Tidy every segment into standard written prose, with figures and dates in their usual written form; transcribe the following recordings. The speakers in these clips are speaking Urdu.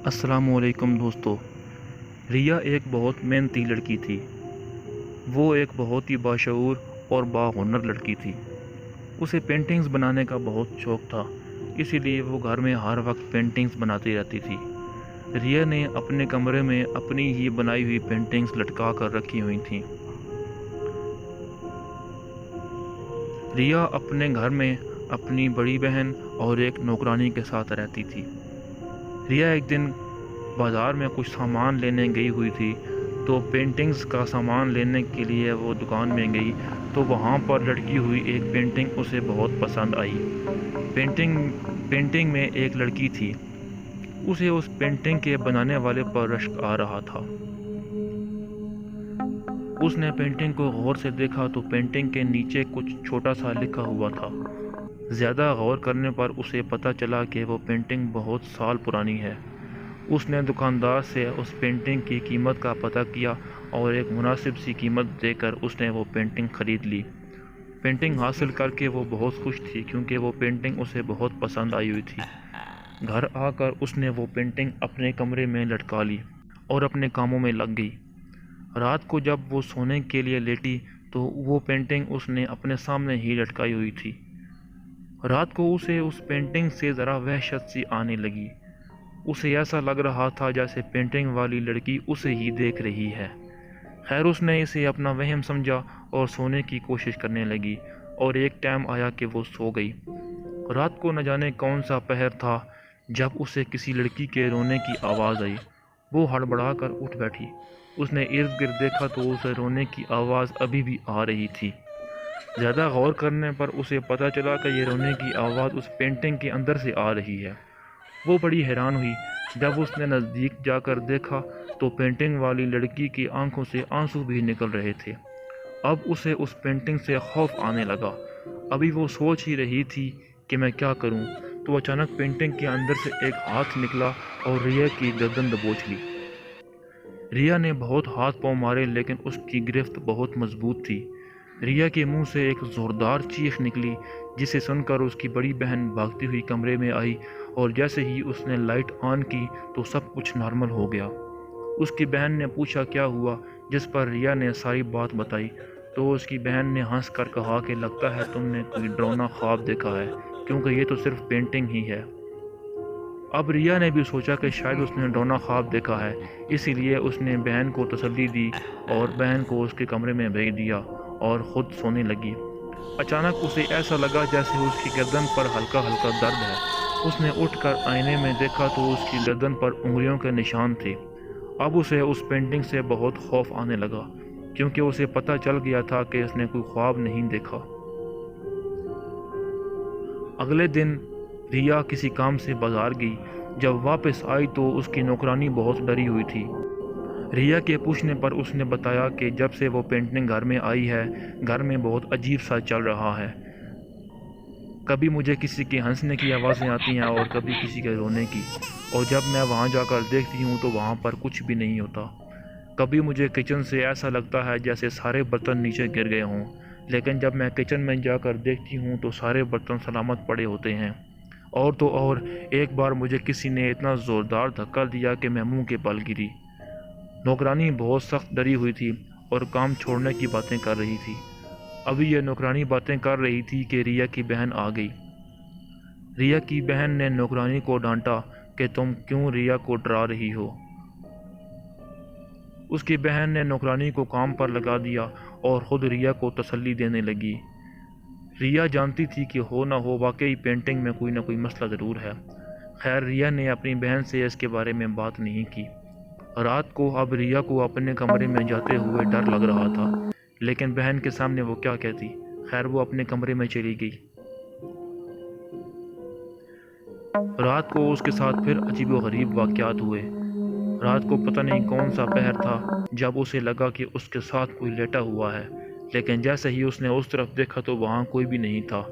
السلام علیکم دوستو۔ ریا ایک بہت محنتی لڑکی تھی۔ وہ ایک بہت ہی باشعور اور باہنر لڑکی تھی۔ اسے پینٹنگز بنانے کا بہت شوق تھا، اسی لیے وہ گھر میں ہر وقت پینٹنگز بناتی رہتی تھی۔ ریا نے اپنے کمرے میں اپنی ہی بنائی ہوئی پینٹنگز لٹکا کر رکھی ہوئی تھیں۔ ریا اپنے گھر میں اپنی بڑی بہن اور ایک نوکرانی کے ساتھ رہتی تھی۔ ریا ایک دن بازار میں کچھ سامان لینے گئی ہوئی تھی، تو پینٹنگز کا سامان لینے کے لیے وہ دکان میں گئی تو وہاں پر لٹکی ہوئی ایک پینٹنگ اسے بہت پسند آئی۔ پینٹنگ میں ایک لڑکی تھی۔ اسے اس پینٹنگ کے بنانے والے پر رشک آ رہا تھا۔ اس نے پینٹنگ کو غور سے دیکھا تو پینٹنگ کے نیچے کچھ چھوٹا سا لکھا ہوا تھا۔ زیادہ غور کرنے پر اسے پتہ چلا کہ وہ پینٹنگ بہت سال پرانی ہے۔ اس نے دکاندار سے اس پینٹنگ کی قیمت کا پتہ کیا اور ایک مناسب سی قیمت دے کر اس نے وہ پینٹنگ خرید لی۔ پینٹنگ حاصل کر کے وہ بہت خوش تھی، کیونکہ وہ پینٹنگ اسے بہت پسند آئی ہوئی تھی۔ گھر آ کر اس نے وہ پینٹنگ اپنے کمرے میں لٹکا لی اور اپنے کاموں میں لگ گئی۔ رات کو جب وہ سونے کے لیے لیٹی تو وہ پینٹنگ اس نے اپنے سامنے ہی لٹکائی ہوئی تھی۔ رات کو اسے اس پینٹنگ سے ذرا وحشت سی آنے لگی۔ اسے ایسا لگ رہا تھا جیسے پینٹنگ والی لڑکی اسے ہی دیکھ رہی ہے۔ خیر، اس نے اسے اپنا وہم سمجھا اور سونے کی کوشش کرنے لگی، اور ایک ٹائم آیا کہ وہ سو گئی۔ رات کو نہ جانے کون سا پہر تھا جب اسے کسی لڑکی کے رونے کی آواز آئی۔ وہ ہڑبڑا کر اٹھ بیٹھی۔ اس نے ارد گرد دیکھا تو اسے رونے کی آواز ابھی بھی آ رہی تھی۔ زیادہ غور کرنے پر اسے پتہ چلا کہ یہ رونے کی آواز اس پینٹنگ کے اندر سے آ رہی ہے۔ وہ بڑی حیران ہوئی۔ جب اس نے نزدیک جا کر دیکھا تو پینٹنگ والی لڑکی کی آنکھوں سے آنسو بھی نکل رہے تھے۔ اب اسے اس پینٹنگ سے خوف آنے لگا۔ ابھی وہ سوچ ہی رہی تھی کہ میں کیا کروں، تو اچانک پینٹنگ کے اندر سے ایک ہاتھ نکلا اور ریا کی گردن دبوچ لی۔ ریا نے بہت ہاتھ پاؤں مارے، لیکن اس کی گرفت بہت مضبوط تھی۔ ریا کے منہ سے ایک زوردار چیخ نکلی، جسے سن کر اس کی بڑی بہن بھاگتی ہوئی کمرے میں آئی، اور جیسے ہی اس نے لائٹ آن کی تو سب کچھ نارمل ہو گیا۔ اس کی بہن نے پوچھا کیا ہوا، جس پر ریا نے ساری بات بتائی، تو اس کی بہن نے ہنس کر کہا کہ لگتا ہے تم نے کوئی ڈراؤنا خواب دیکھا ہے، کیونکہ یہ تو صرف پینٹنگ ہی ہے۔ اب ریا نے بھی سوچا کہ شاید اس نے ڈراؤنا خواب دیکھا ہے، اسی لیے اس نے بہن کو تسلی دی اور بہن کو اس کے کمرے میں بھیج دیا اور خود سونے لگی۔ اچانک اسے ایسا لگا جیسے اس کی گردن پر ہلکا ہلکا درد ہے۔ اس نے اٹھ کر آئینے میں دیکھا تو اس کی گردن پر انگلیوں کے نشان تھے۔ اب اسے اس پینٹنگ سے بہت خوف آنے لگا، کیونکہ اسے پتہ چل گیا تھا کہ اس نے کوئی خواب نہیں دیکھا۔ اگلے دن ریا کسی کام سے بازار گئی۔ جب واپس آئی تو اس کی نوکرانی بہت ڈری ہوئی تھی۔ ریا کے پوچھنے پر اس نے بتایا کہ جب سے وہ پینٹنگ گھر میں آئی ہے، گھر میں بہت عجیب سا چل رہا ہے۔ کبھی مجھے کسی کے ہنسنے کی آوازیں آتی ہیں اور کبھی کسی کے رونے کی، اور جب میں وہاں جا کر دیکھتی ہوں تو وہاں پر کچھ بھی نہیں ہوتا۔ کبھی مجھے کچن سے ایسا لگتا ہے جیسے سارے برتن نیچے گر گئے ہوں، لیکن جب میں کچن میں جا کر دیکھتی ہوں تو سارے برتن سلامت پڑے ہوتے ہیں۔ اور تو اور ایک بار مجھے کسی نے اتنا زوردار دھکا دیا کہ میں منہ کے بل گری۔ نوکرانی بہت سخت ڈری ہوئی تھی اور کام چھوڑنے کی باتیں کر رہی تھی۔ ابھی یہ نوکرانی باتیں کر رہی تھی کہ ریا کی بہن آ گئی۔ ریا کی بہن نے نوکرانی کو ڈانٹا کہ تم کیوں ریا کو ڈرا رہی ہو۔ اس کی بہن نے نوکرانی کو کام پر لگا دیا اور خود ریا کو تسلی دینے لگی۔ ریا جانتی تھی کہ ہو نہ ہو واقعی پینٹنگ میں کوئی نہ کوئی مسئلہ ضرور ہے۔ خیر، ریا نے اپنی بہن سے اس کے بارے میں بات نہیں کی۔ رات کو اب ریا کو اپنے کمرے میں جاتے ہوئے ڈر لگ رہا تھا، لیکن بہن کے سامنے وہ کیا کہتی۔ خیر، وہ اپنے کمرے میں چلی گئی۔ رات کو اس کے ساتھ پھر عجیب و غریب واقعات ہوئے۔ رات کو پتہ نہیں کون سا پہر تھا جب اسے لگا کہ اس کے ساتھ کوئی لیٹا ہوا ہے، لیکن جیسے ہی اس نے اس طرف دیکھا تو وہاں کوئی بھی نہیں تھا۔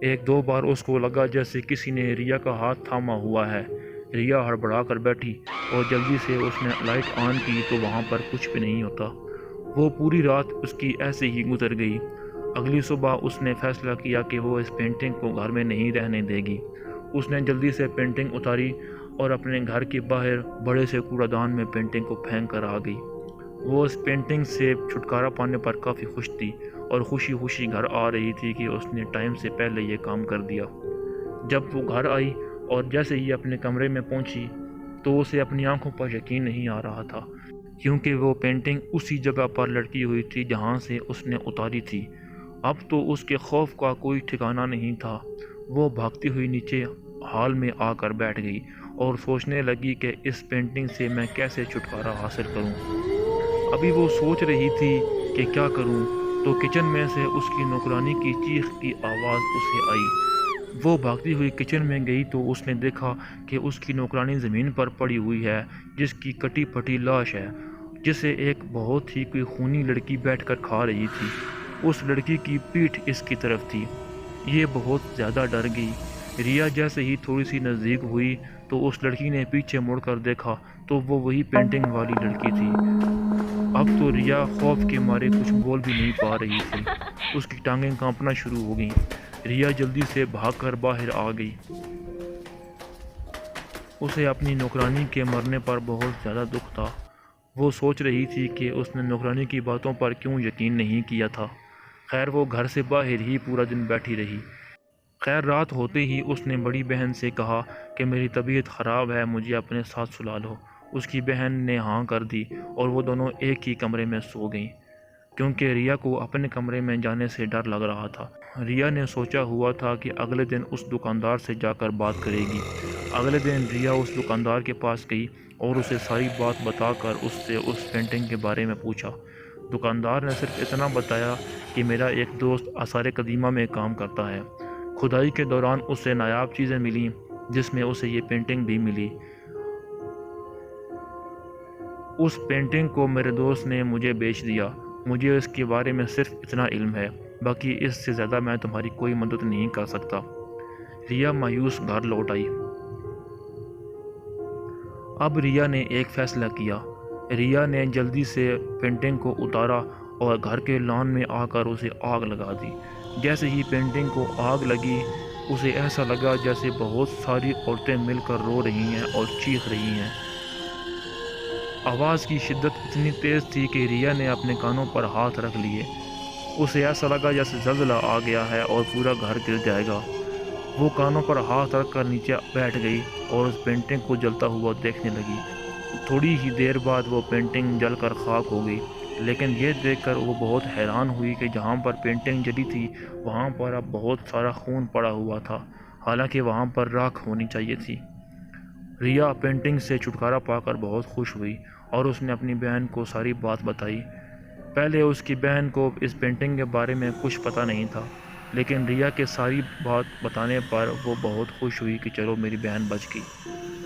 ایک دو بار اس کو لگا جیسے کسی نے ریا کا ہاتھ تھاما ہوا ہے۔ ریا ہڑبڑا کر بیٹھی اور جلدی سے اس نے لائٹ آن کی تو وہاں پر کچھ بھی نہیں ہوتا۔ وہ پوری رات اس کی ایسے ہی گزر گئی۔ اگلی صبح اس نے فیصلہ کیا کہ وہ اس پینٹنگ کو گھر میں نہیں رہنے دے گی۔ اس نے جلدی سے پینٹنگ اتاری اور اپنے گھر کے باہر بڑے سے کوڑا دان میں پینٹنگ کو پھینک کر آ گئی۔ وہ اس پینٹنگ سے چھٹکارا پانے پر کافی خوش تھی اور خوشی خوشی گھر آ رہی تھی کہ اس نے ٹائم سے پہلے یہ کام کر دیا۔ جب وہ گھر آئی اور جیسے ہی اپنے کمرے میں پہنچی تو اسے اپنی آنکھوں پر یقین نہیں آ رہا تھا، کیونکہ وہ پینٹنگ اسی جگہ پر لٹکی ہوئی تھی جہاں سے اس نے اتاری تھی۔ اب تو اس کے خوف کا کوئی ٹھکانہ نہیں تھا۔ وہ بھاگتی ہوئی نیچے ہال میں آ کر بیٹھ گئی اور سوچنے لگی کہ اس پینٹنگ سے میں کیسے چھٹکارا حاصل کروں۔ ابھی وہ سوچ رہی تھی کہ کیا کروں تو کچن میں سے اس کی نوکرانی کی چیخ کی آواز اسے آئی۔ وہ بھاگتی ہوئی کچن میں گئی تو اس نے دیکھا کہ اس کی نوکرانی زمین پر پڑی ہوئی ہے، جس کی کٹی پھٹی لاش ہے، جسے ایک بہت ہی کوئی خونی لڑکی بیٹھ کر کھا رہی تھی۔ اس لڑکی کی پیٹھ اس کی طرف تھی۔ یہ بہت زیادہ ڈر گئی۔ ریا جیسے ہی تھوڑی سی نزدیک ہوئی تو اس لڑکی نے پیچھے مڑ کر دیکھا تو وہ وہی پینٹنگ والی لڑکی تھی۔ اب تو ریا خوف کے مارے کچھ بول بھی نہیں پا رہی تھی۔ اس کی ٹانگیں کانپنا شروع ہو گئیں۔ ریا جلدی سے بھاگ کر باہر آ گئی۔ اسے اپنی نوکرانی کے مرنے پر بہت زیادہ دکھ تھا۔ وہ سوچ رہی تھی کہ اس نے نوکرانی کی باتوں پر کیوں یقین نہیں کیا تھا۔ خیر وہ گھر سے باہر ہی پورا دن بیٹھی رہی۔ خیر رات ہوتے ہی اس نے بڑی بہن سے کہا کہ میری طبیعت خراب ہے، مجھے اپنے ساتھ سلا لو۔ اس کی بہن نے ہاں کر دی اور وہ دونوں ایک ہی کمرے میں سو گئیں، کیونکہ ریا کو اپنے کمرے میں جانے سے ڈر لگ رہا تھا۔ ریا نے سوچا ہوا تھا کہ اگلے دن اس دکاندار سے جا کر بات کرے گی۔ اگلے دن ریا اس دکاندار کے پاس گئی اور اسے ساری بات بتا کر اس سے اس پینٹنگ کے بارے میں پوچھا۔ دکاندار نے صرف اتنا بتایا کہ میرا ایک دوست آثار قدیمہ میں کام کرتا ہے، کھدائی کے دوران اسے نایاب چیزیں ملیں جس میں اسے یہ پینٹنگ بھی ملی۔ اس پینٹنگ کو میرے دوست نے مجھے بیچ دیا۔ مجھے اس کے بارے میں صرف اتنا علم ہے، باقی اس سے زیادہ میں تمہاری کوئی مدد نہیں کر سکتا۔ ریا مایوس گھر لوٹ آئی۔ اب ریا نے ایک فیصلہ کیا۔ ریا نے جلدی سے پینٹنگ کو اتارا اور گھر کے لان میں آ کر اسے آگ لگا دی۔ جیسے ہی پینٹنگ کو آگ لگی اسے ایسا لگا جیسے بہت ساری عورتیں مل کر رو رہی ہیں اور چیخ رہی ہیں۔ آواز کی شدت اتنی تیز تھی کہ ریا نے اپنے کانوں پر ہاتھ رکھ لیے۔ اسے ایسا لگا جیسے زلزلہ آ گیا ہے اور پورا گھر گر جائے گا۔ وہ کانوں پر ہاتھ رکھ کر نیچے بیٹھ گئی اور اس پینٹنگ کو جلتا ہوا دیکھنے لگی۔ تھوڑی ہی دیر بعد وہ پینٹنگ جل کر خاک ہو گئی، لیکن یہ دیکھ کر وہ بہت حیران ہوئی کہ جہاں پر پینٹنگ جلی تھی وہاں پر اب بہت سارا خون پڑا ہوا تھا، حالانکہ وہاں پر راکھ ہونی چاہیے تھی۔ ریا پینٹنگ سے چھٹکارا پا کر بہت خوش ہوئی اور اس نے اپنی بہن کو ساری بات بتائی۔ پہلے اس کی بہن کو اس پینٹنگ کے بارے میں کچھ پتہ نہیں تھا، لیکن ریا کے ساری بات بتانے پر وہ بہت خوش ہوئی کہ چلو میری بہن بچ گئی۔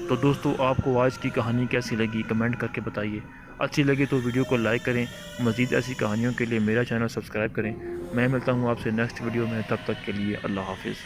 تو دوستو آپ کو آج کی کہانی کیسی لگی کمنٹ کر کے بتائیے۔ اچھی لگی تو ویڈیو کو لائک کریں، مزید ایسی کہانیوں کے لیے میرا چینل سبسکرائب کریں۔ میں ملتا ہوں آپ سے نیکسٹ ویڈیو میں، تب تک کے لیے اللہ حافظ۔